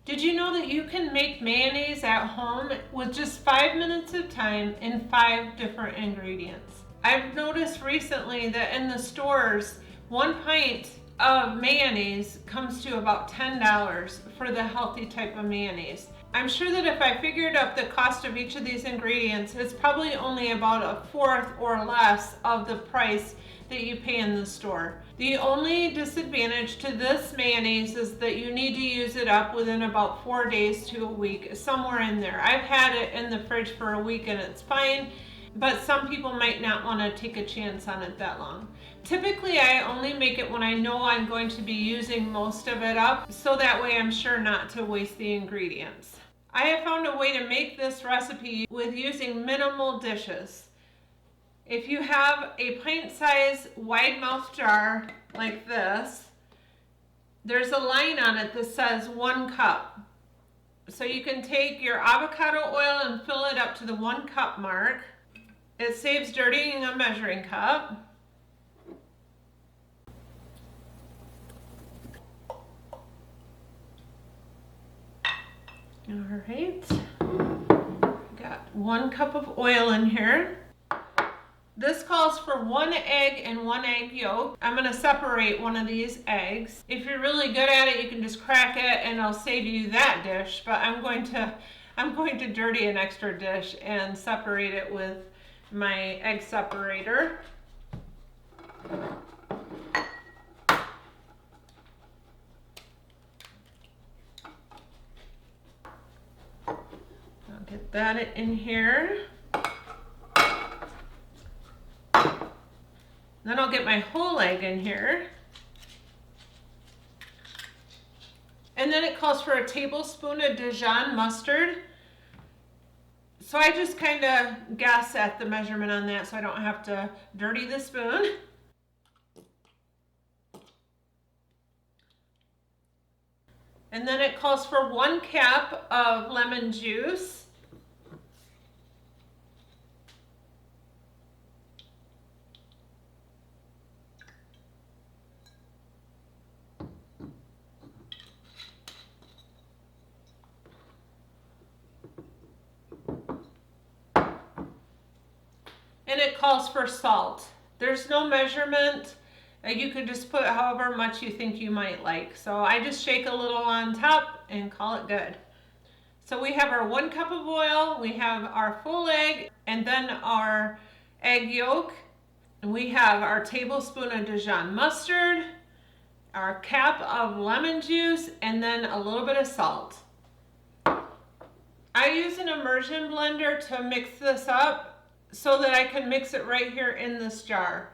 Did you know that you can make mayonnaise at home with just 5 minutes of time and 5 different ingredients? I've noticed recently that in the stores, 1 pint of mayonnaise comes to about $10 for the healthy type of mayonnaise. I'm sure that if I figured up the cost of each of these ingredients, it's probably only about a fourth or less of the price that you pay in the store. The only disadvantage to this mayonnaise is that you need to use it up within about 4 days to a week, somewhere in there. I've had it in the fridge for a week and it's fine, but some people might not want to take a chance on it that long. Typically, I only make it when I know I'm going to be using most of it up, so that way I'm sure not to waste the ingredients. I have found a way to make this recipe with using minimal dishes. If you have a pint-sized wide mouth jar like this, there's a line on it that says 1 cup. So you can take your avocado oil and fill it up to the 1 cup mark. It saves dirtying a measuring cup. All right, got 1 cup of oil in here. This calls for 1 egg and 1 egg yolk. I'm going to separate one of these eggs. If you're really good at it, you can just crack it and I'll save you that dish, but I'm going to dirty an extra dish and separate it with my egg separator. I'll get that in here. Then I'll get my whole egg in here. And then it calls for a tablespoon of Dijon mustard. So I just kind of guess at the measurement on that so I don't have to dirty the spoon. And then it calls for 1 cap of lemon juice. And it calls for salt. There's no measurement. You could just put however much you think you might like. So I just shake a little on top and call it good. So we have our 1 cup of oil, we have our full egg, and then our egg yolk. And we have our tablespoon of Dijon mustard, our cap of lemon juice, and then a little bit of salt. I use an immersion blender to mix this up so that I can mix it right here in this jar.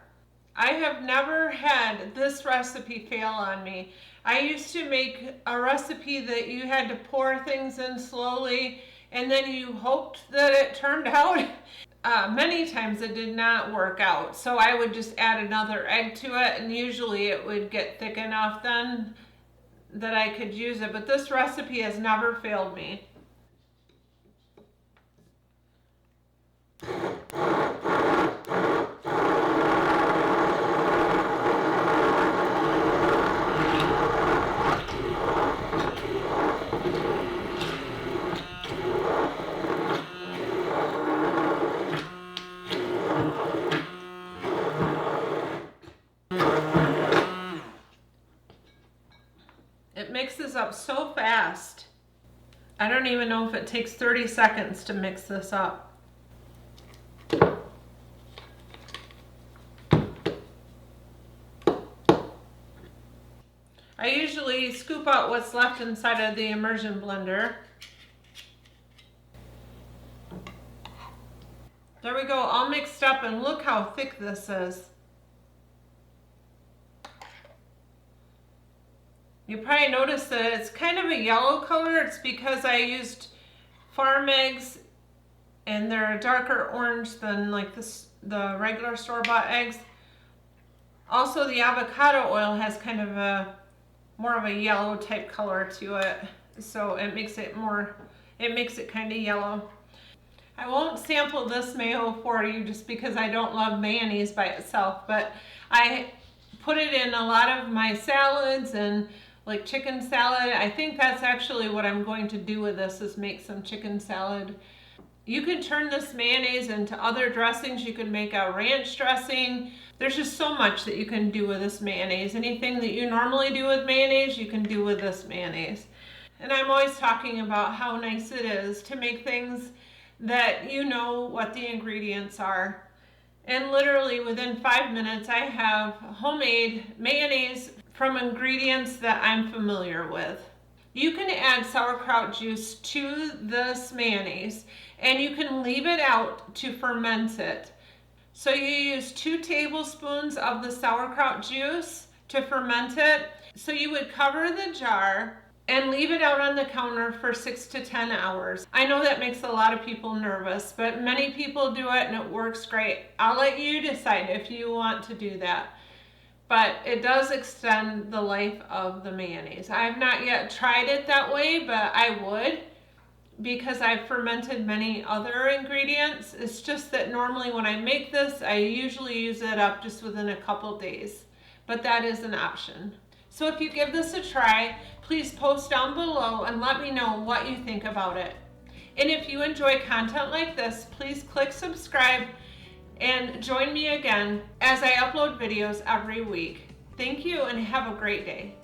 I have never had this recipe fail on me. I used to make a recipe that you had to pour things in slowly and then you hoped that it turned out. Many times it did not work out. So I would just add another egg to it and usually it would get thick enough then that I could use it. But this recipe has never failed me. It mixes up so fast. I don't even know if it takes 30 seconds to mix this up. I usually scoop out what's left inside of the immersion blender. There we go, all mixed up, and look how thick this is. You probably noticed that it's kind of a yellow color. It's because I used farm eggs and they're a darker orange than like the regular store-bought eggs. Also, the avocado oil has kind of a more of a yellow type color to it, so it makes it kind of yellow. I won't sample this mayo for you just because I don't love mayonnaise by itself, but I put it in a lot of my salads and like chicken salad. I think that's actually what I'm going to do with this, is make some chicken salad. You can turn this mayonnaise into other dressings. You can make a ranch dressing. There's just so much that you can do with this mayonnaise. Anything that you normally do with mayonnaise, you can do with this mayonnaise. And I'm always talking about how nice it is to make things that you know what the ingredients are. And literally within 5 minutes, I have homemade mayonnaise from ingredients that I'm familiar with. You can add sauerkraut juice to this mayonnaise, and you can leave it out to ferment it. So you use 2 tablespoons of the sauerkraut juice to ferment it. So you would cover the jar and leave it out on the counter for 6 to 10 hours. I know that makes a lot of people nervous, but many people do it and it works great. I'll let you decide if you want to do that. But it does extend the life of the mayonnaise. I have not yet tried it that way, but I would, because I've fermented many other ingredients. It's just that normally when I make this, I usually use it up just within a couple days. But that is an option. So if you give this a try, please post down below and let me know what you think about it. And if you enjoy content like this, please click subscribe and join me again as I upload videos every week. Thank you and have a great day.